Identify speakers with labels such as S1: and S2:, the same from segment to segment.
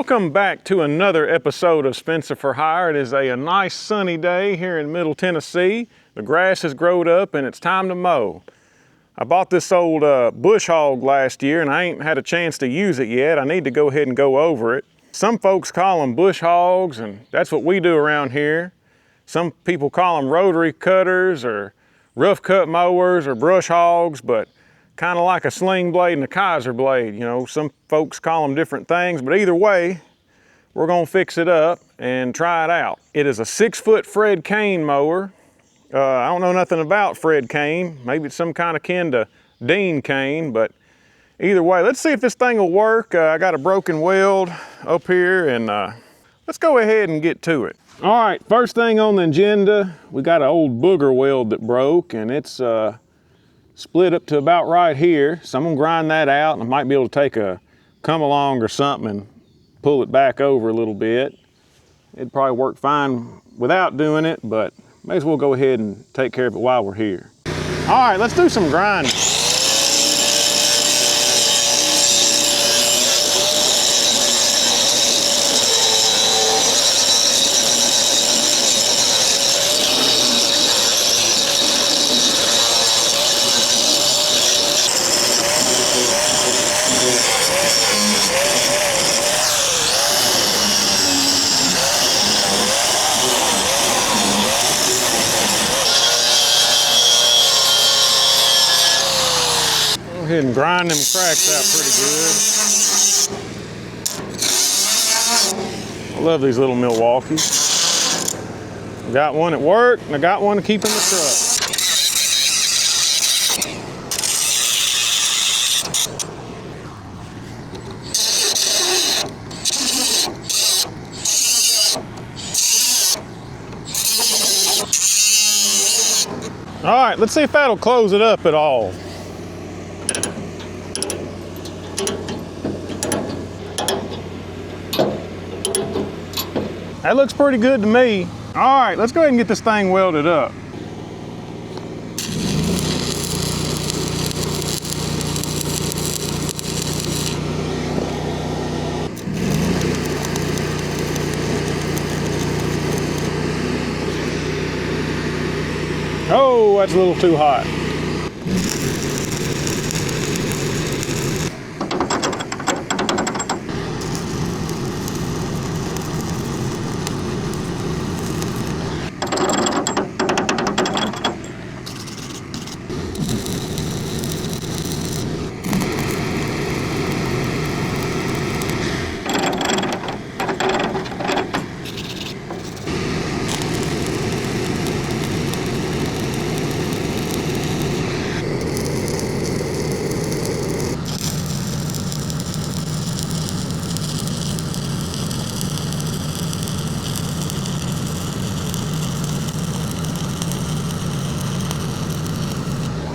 S1: Welcome back to another episode of Spencer for Hire. It is a nice sunny day here in Middle Tennessee. The grass has grown up and it's time to mow. I bought this old bush hog last year and I ain't had a chance to use it yet. I need to go ahead and go over it. Some folks call them bush hogs, and that's what we do around here. Some people call them rotary cutters or rough cut mowers or brush hogs, but kind of like a sling blade and a Kaiser blade. You know, some folks call them different things, but either way, we're gonna fix it up and try it out. It is a 6-foot Fred cane mower. I don't know nothing about Fred cane. Maybe it's some kind of kin to Dean cane, but either way, let's see if this thing will work. I got a broken weld up here, and let's go ahead and get to it. All right, first thing on the agenda, we got an old booger weld that broke, and it's split up to about right here. So I'm gonna grind that out, and I might be able to take a come along or something and pull it back over a little bit. It'd probably work fine without doing it, but may as well go ahead and take care of it while we're here. All right, let's do some grinding. Go ahead and grind them cracks out pretty good. I love these little Milwaukees. I got one at work and I got one to keep in the truck. All right, let's see if that'll close it up at all. That looks pretty good to me. All right, let's go ahead and get this thing welded up. Oh, that's a little too hot.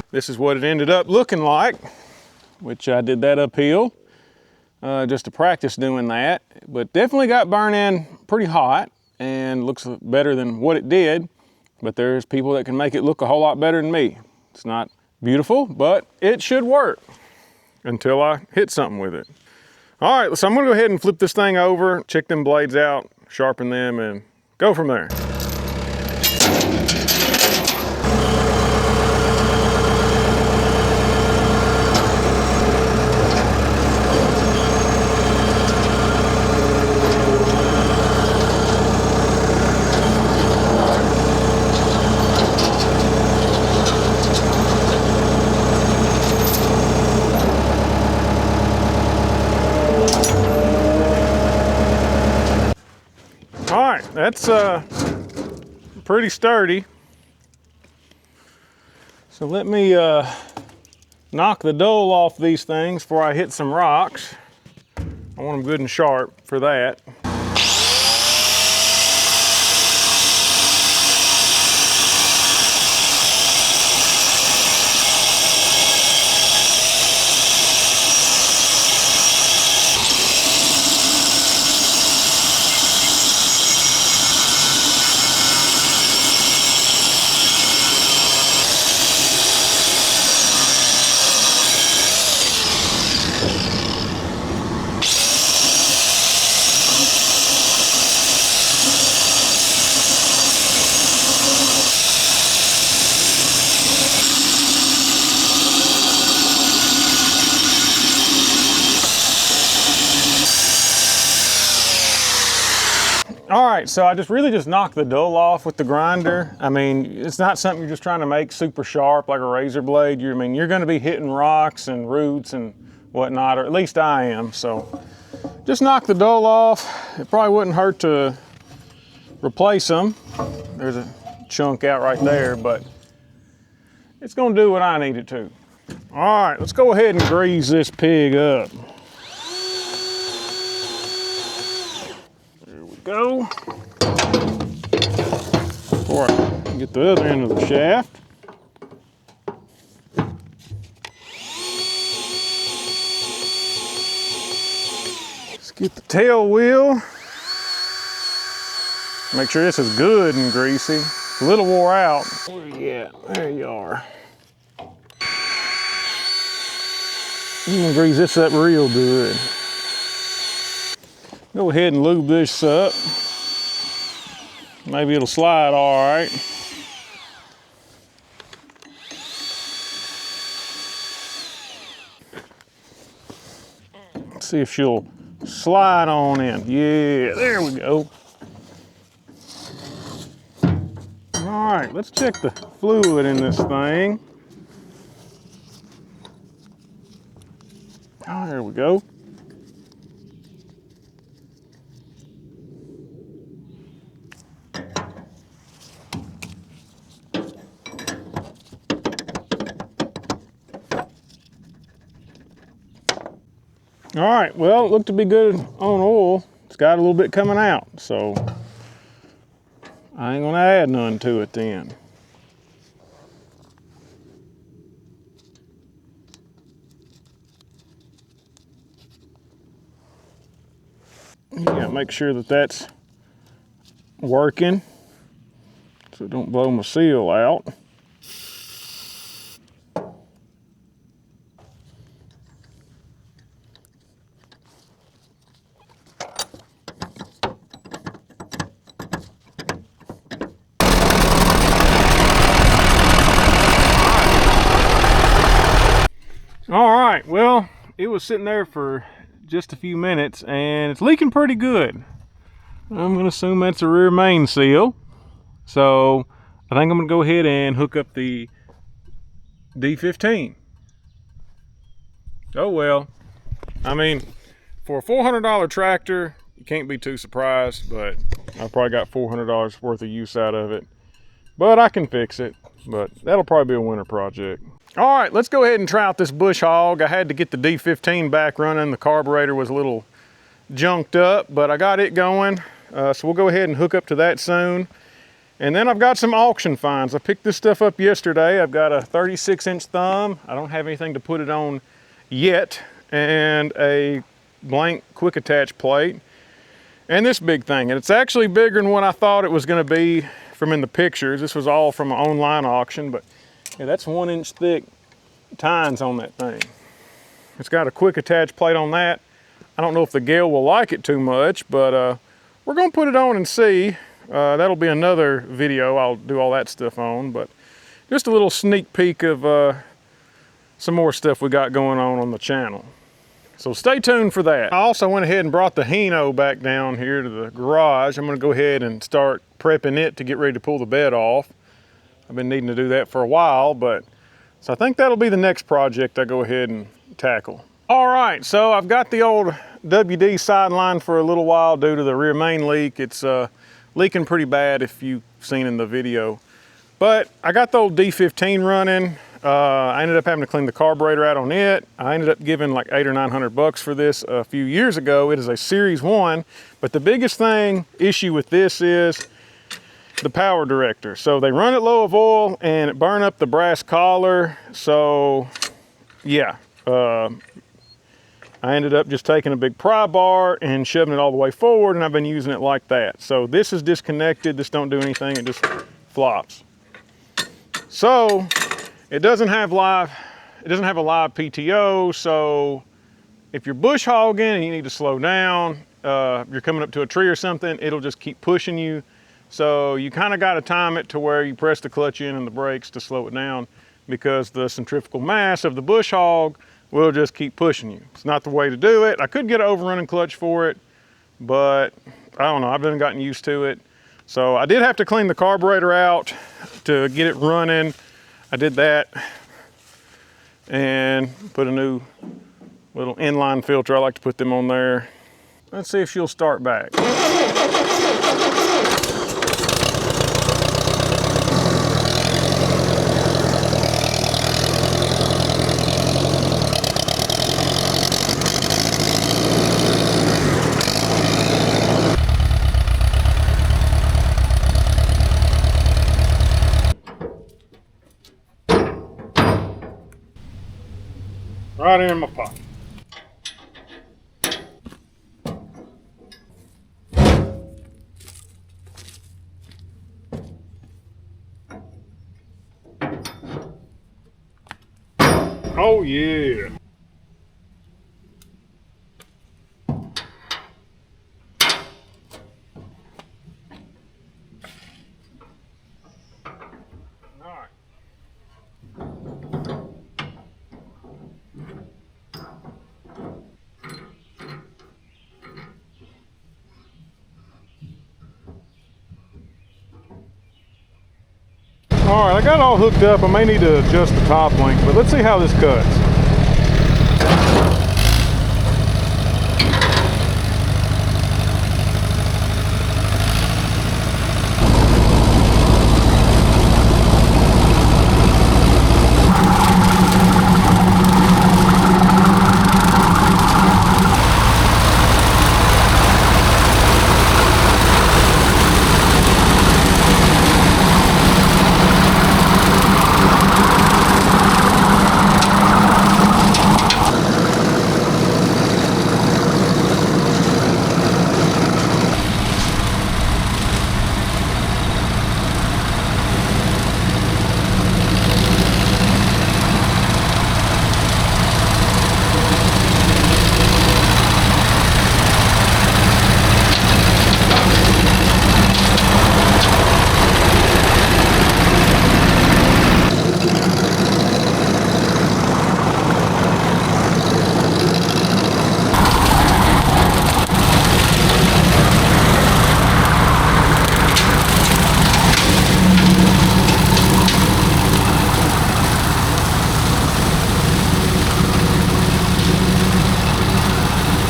S1: This is what it ended up looking like, which I did that uphill just to practice doing that, but definitely got burned in pretty hot and looks better than what it did, but there's people that can make it look a whole lot better than me. It's not beautiful, but it should work until I hit something with it. All right, so I'm gonna go ahead and flip this thing over, check them blades out, sharpen them, and go from there. That's pretty sturdy. So let me knock the dull off these things before I hit some rocks. I want them good and sharp for that. right, so I really just knocked the dull off with the grinder. I mean, it's not something you're just trying to make super sharp like a razor blade. I mean, you're gonna be hitting rocks and roots and whatnot, or at least I am. So just knock the dull off. It probably wouldn't hurt to replace them. There's a chunk out right there, but it's gonna do what I need it to. All right, let's go ahead and grease this pig up. There we go. Before I get the other end of the shaft. Let's get the tail wheel. Make sure this is good and greasy. It's a little wore out. Where you at? There you are. You can grease this up real good. Go ahead and lube this up. Maybe it'll slide all right. Let's see if she'll slide on in. Yeah, there we go. All right, let's check the fluid in this thing. Oh, there we go. All right, well, it looked to be good on oil. It's got a little bit coming out, so I ain't gonna add none to it then. You gotta make sure that that's working so it don't blow my seal out. All right, well, it was sitting there for just a few minutes and it's leaking pretty good. I'm gonna assume that's a rear main seal. So I think I'm gonna go ahead and hook up the D15. Oh well, I mean, for a $400 tractor, you can't be too surprised, but I probably got $400 worth of use out of it. But I can fix it, but that'll probably be a winter project. All right, let's go ahead and try out this bush hog. I had to get the D15 back running. The carburetor was a little junked up, but I got it going. So we'll go ahead and hook up to that soon. And then I've got some auction finds. I picked this stuff up yesterday. I've got a 36-inch thumb. I don't have anything to put it on yet. And a blank quick attach plate. And this big thing. And it's actually bigger than what I thought it was gonna be from in the pictures. This was all from an online auction, but yeah, that's 1-inch thick tines on that thing. It's got a quick attach plate on that. I don't know if the Gale will like it too much, but we're gonna put it on and see. That'll be another video I'll do all that stuff on, but just a little sneak peek of some more stuff we got going on the channel. So stay tuned for that. I also went ahead and brought the Hino back down here to the garage. I'm gonna go ahead and start prepping it to get ready to pull the bed off. I've been needing to do that for a while, but so I think that'll be the next project I go ahead and tackle. All right, so I've got the old WD sidelined for a little while due to the rear main leak. It's leaking pretty bad if you've seen in the video. But I got the old D15 running. I ended up having to clean the carburetor out on it. I ended up giving like $800 or $900 for this a few years ago. It is a Series 1, but the biggest issue with this is the power director. So they run it low of oil and it burned up the brass collar. So yeah, I ended up just taking a big pry bar and shoving it all the way forward, and I've been using it like that. So this is disconnected. This don't do anything. It just flops. So it doesn't have a live PTO. So if you're bush hogging and you need to slow down, you're coming up to a tree or something, it'll just keep pushing you. So you kind of got to time it to where you press the clutch in and the brakes to slow it down, because the centrifugal mass of the bush hog will just keep pushing you. It's not the way to do it. I could get an overrunning clutch for it, but I don't know, I've been gotten used to it. So I did have to clean the carburetor out to get it running. I did that and put a new little inline filter. I like to put them on there. Let's see if she'll start back. Right in my pocket. Oh yeah. All right. All right, I got it all hooked up. I may need to adjust the top length, but let's see how this cuts.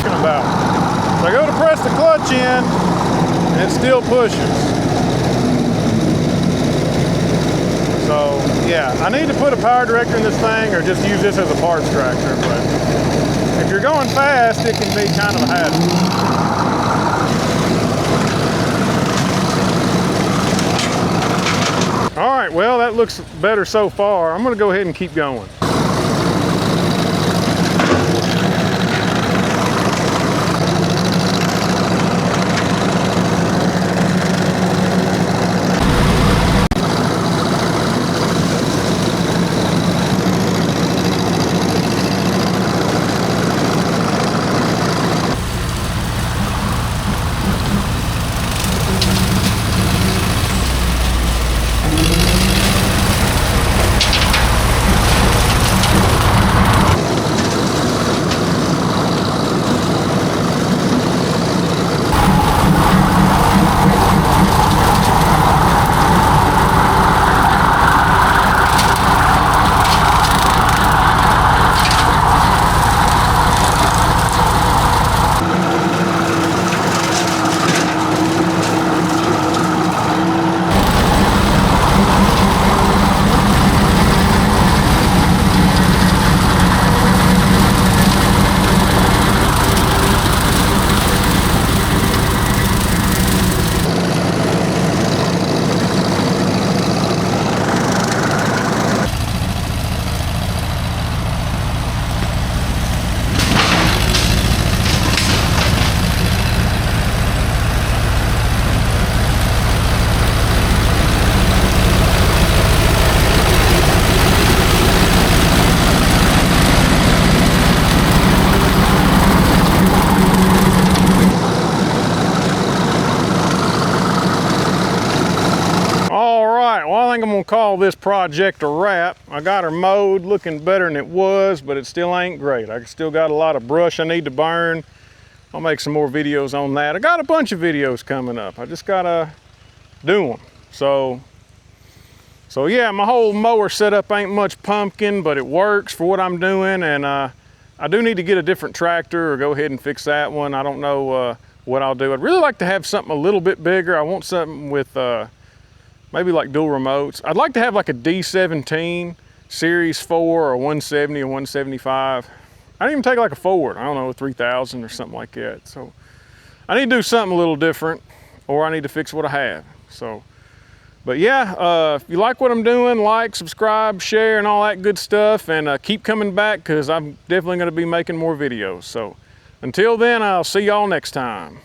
S1: About. So I go to press the clutch in and it still pushes. So yeah, I need to put a power director in this thing or just use this as a parts tractor, but if you're going fast it can be kind of a hazard. All right, well that looks better so far. I'm gonna go ahead and keep going. Well, I think I'm gonna call this project a wrap. I got her mowed, looking better than it was, but it still ain't great. I still got a lot of brush I need to burn. I'll make some more videos on that. I got a bunch of videos coming up. I just gotta do them. So yeah, my whole mower setup ain't much pumpkin, but it works for what I'm doing. And I do need to get a different tractor or go ahead and fix that one. I don't know what I'll do. I'd really like to have something a little bit bigger. I want something with maybe like dual remotes. I'd like to have like a D17 Series 4 or 170 or 175. I didn't even take like a Ford, I don't know, 3000 or something like that. So I need to do something a little different, or I need to fix what I have. So, but yeah, if you like what I'm doing, like, subscribe, share, and all that good stuff, and keep coming back because I'm definitely going to be making more videos. So until then, I'll see y'all next time.